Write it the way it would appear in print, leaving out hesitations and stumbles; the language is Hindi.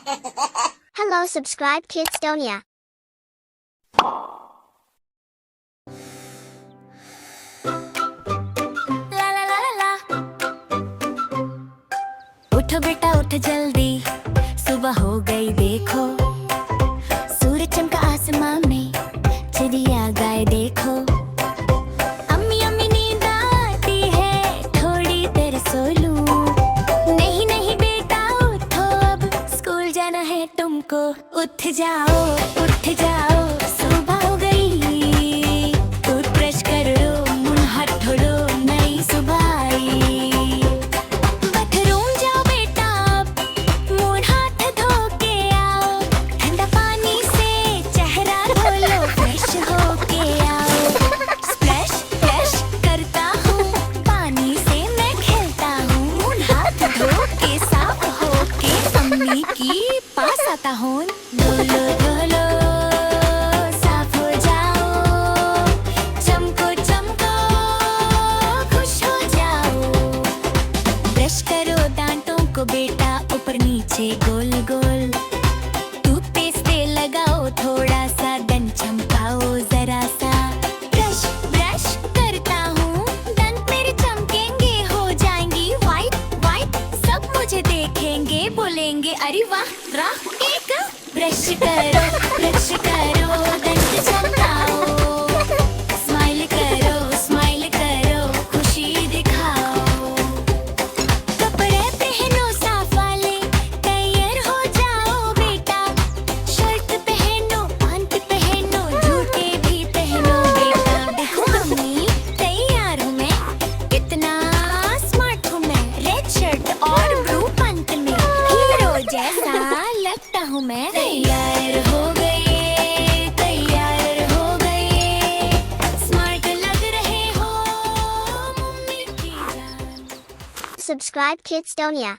Hello, subscribe Kidstonia. ला ला ला ला ला। उठो बेटा उठ जल्दी, सुबह हो गई देखो। सूरज चमका आसमां में, चिड़िया गाए देखो। अम्मी अम्मी नींद आती है, थोड़ी देर सो लूं। नहीं नहीं बेटा उठो, अब स्कूल जाना है तुमको। उठ जाओ उठ जाओ, सुबह हो गई। टूथब्रश कर लो, मुंह हाथ धो लो, नई सुबह आई। बाथरूम जाओ बेटा, मुंह हाथ धो के आओ। ठंडा पानी से चेहरा धो लो, फ्रेश होके आओ। स्प्लैश स्प्लैश करता हूँ, पानी से मैं खेलता हूँ। मुंह हाथ धो के साफ होके अम्मी की पास आता हूँ। धो लो साफ हो जाओ, चमको चमको खुश हो जाओ। ब्रश करो दांतों को बेटा, ऊपर नीचे गोल गोल। टूथपेस्ट लगाओ थोड़ा सा, दंत चमकाओ जरा सा। ब्रश ब्रश करता हूँ, दंत मेरे चमकेंगे, हो जाएंगी वाइट वाइट। सब मुझे देखेंगे, बोलेंगे अरे वाह राह एक। ब्रश करो दंत चमकाओ। स्माइल करो खुशी दिखाओ। कपड़े पहनो साफ वाले, तैयार हो जाओ बेटा। शर्ट पहनो, पैंट पहनो, जूते भी पहनो बेटा। देखो मम्मी तैयार हूँ मैं, कितना स्मार्ट हूँ मैं। रेड शर्ट और ब्लू पैंट में हीरो जैसा लगता हूँ मैं। तैयार हो गए, स्मार्ट लग रहे हो मम्मी की जान। Subscribe Kidstonia.